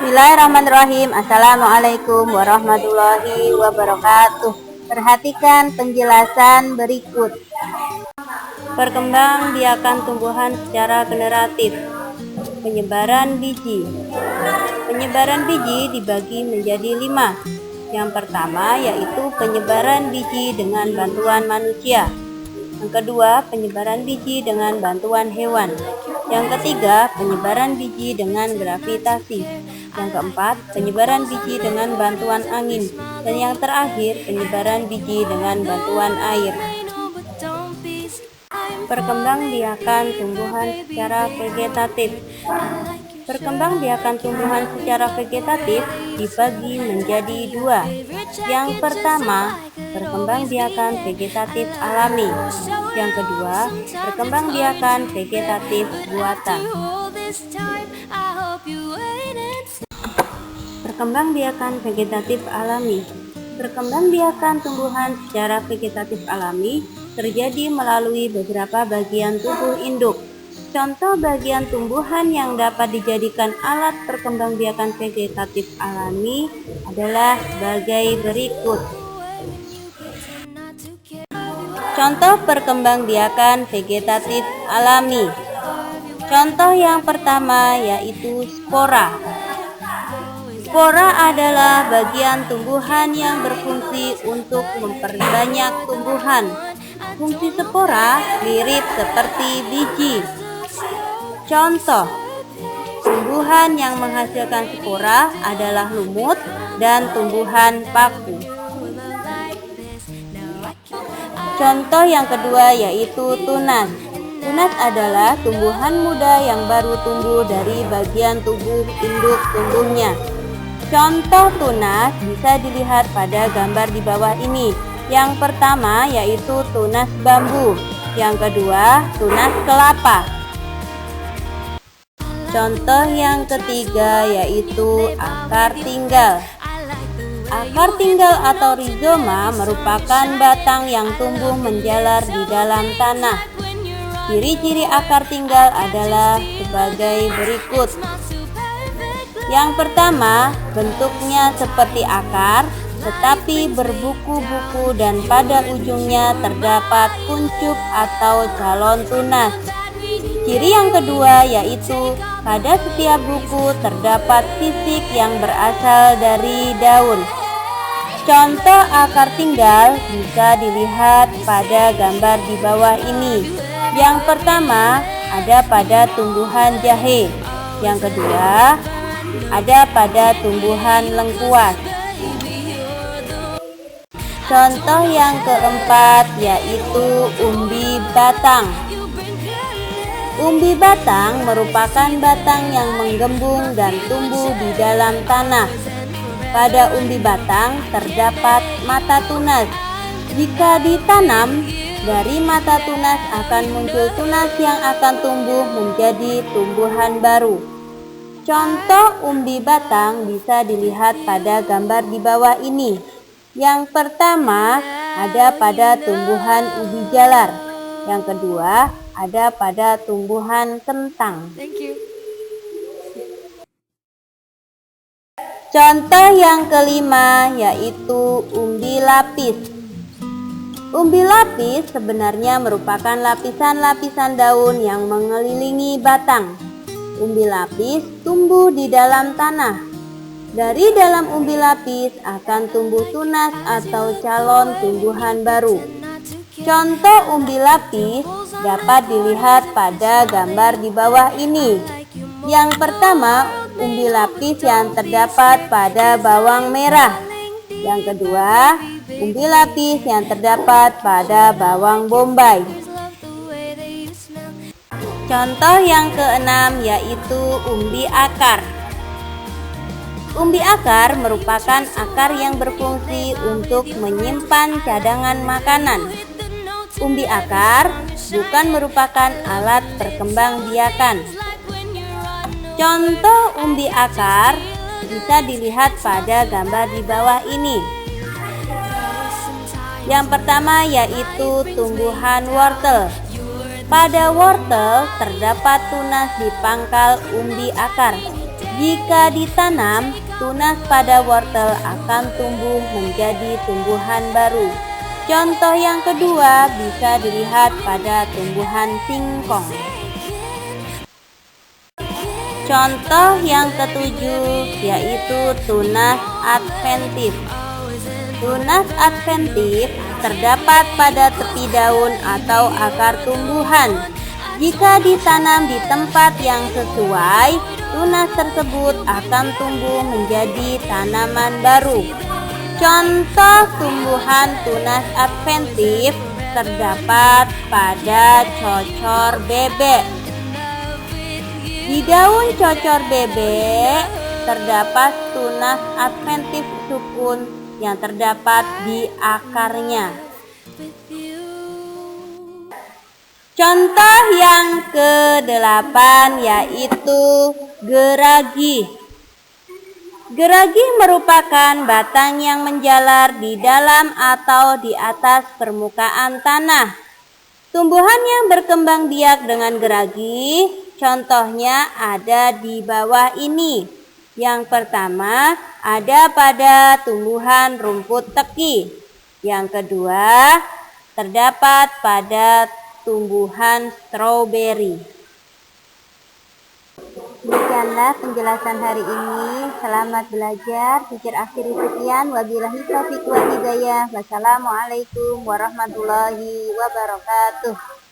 Bismillahirrahmanirrahim. Assalamualaikum warahmatullahi wabarakatuh. Perhatikan penjelasan berikut. Perkembangbiakan tumbuhan secara generatif. Penyebaran biji. Penyebaran biji dibagi menjadi 5. Yang pertama yaitu penyebaran biji dengan bantuan manusia. Yang kedua, penyebaran biji dengan bantuan hewan. Yang ketiga, penyebaran biji dengan gravitasi. Yang keempat, penyebaran biji dengan bantuan angin. Dan yang terakhir, penyebaran biji dengan bantuan air. Perkembangbiakan tumbuhan secara vegetatif. Perkembangbiakan tumbuhan secara vegetatif dibagi menjadi 2. Yang pertama, perkembangbiakan vegetatif alami. Yang kedua, perkembangbiakan vegetatif buatan. Perkembangbiakan vegetatif alami. Perkembangbiakan tumbuhan secara vegetatif alami terjadi melalui beberapa bagian tubuh induk. Contoh bagian tumbuhan yang dapat dijadikan alat perkembangbiakan vegetatif alami adalah sebagai berikut. Contoh perkembangbiakan vegetatif alami. Contoh yang pertama yaitu spora. Spora adalah bagian tumbuhan yang berfungsi untuk memperbanyak tumbuhan. Fungsi spora mirip seperti biji. Contoh tumbuhan yang menghasilkan spora adalah lumut dan tumbuhan paku. Contoh yang kedua yaitu tunas. Tunas adalah tumbuhan muda yang baru tumbuh dari bagian tubuh induk tumbuhnya. Contoh tunas bisa dilihat pada gambar di bawah ini. Yang pertama yaitu tunas bambu. Yang kedua, tunas kelapa. Contoh yang ketiga yaitu akar tinggal. Akar tinggal atau rizoma merupakan batang yang tumbuh menjalar di dalam tanah. Ciri-ciri akar tinggal adalah sebagai berikut. Yang pertama, bentuknya seperti akar, tetapi berbuku-buku dan pada ujungnya terdapat kuncup atau calon tunas. Ciri yang kedua yaitu pada setiap buku terdapat sisik yang berasal dari daun. Contoh akar tinggal bisa dilihat pada gambar di bawah ini. Yang pertama ada pada tumbuhan jahe. Yang kedua ada pada tumbuhan lengkuas. Contoh yang keempat yaitu umbi batang. Umbi batang merupakan batang yang menggembung dan tumbuh di dalam tanah. Pada umbi batang terdapat mata tunas. Jika ditanam, dari mata tunas akan muncul tunas yang akan tumbuh menjadi tumbuhan baru. Contoh umbi batang bisa dilihat pada gambar di bawah ini. Yang pertama ada pada tumbuhan ubi jalar. Yang kedua ada pada tumbuhan kentang. Contoh yang kelima yaitu umbi lapis. Umbi lapis sebenarnya merupakan lapisan-lapisan daun yang mengelilingi batang. Umbi lapis tumbuh di dalam tanah. Dari dalam umbi lapis akan tumbuh tunas atau calon tumbuhan baru. Contoh umbi lapis dapat dilihat pada gambar di bawah ini. Yang pertama, umbi lapis yang terdapat pada bawang merah. Yang kedua, umbi lapis yang terdapat pada bawang bombay. Contoh yang keenam yaitu umbi akar. Umbi akar merupakan akar yang berfungsi untuk menyimpan cadangan makanan. Umbi akar bukan merupakan alat perkembangbiakan. Contoh umbi akar bisa dilihat pada gambar di bawah ini. Yang pertama yaitu tumbuhan wortel. Pada wortel terdapat tunas di pangkal umbi akar. Jika ditanam, tunas pada wortel akan tumbuh menjadi tumbuhan baru. Contoh yang kedua bisa dilihat pada tumbuhan singkong. Contoh yang ketujuh yaitu tunas adventif. Tunas adventif terdapat pada tepi daun atau akar tumbuhan. Jika ditanam di tempat yang sesuai, tunas tersebut akan tumbuh menjadi tanaman baru. Contoh tumbuhan tunas adventif terdapat pada cocor bebek. Di daun cocor bebek terdapat tunas adventif sukun yang terdapat di akarnya. Contoh yang ke-8 yaitu geragi. Geragi merupakan batang yang menjalar di dalam atau di atas permukaan tanah. Tumbuhan yang berkembang biak dengan geragi, contohnya ada di bawah ini. Yang pertama ada pada tumbuhan rumput teki. Yang kedua terdapat pada tumbuhan stroberi. Demikianlah penjelasan hari ini. Selamat belajar. Teacher akhiri sekian. Wabillahi taufiq wal hidayah. Wassalamualaikum warahmatullahi wabarakatuh.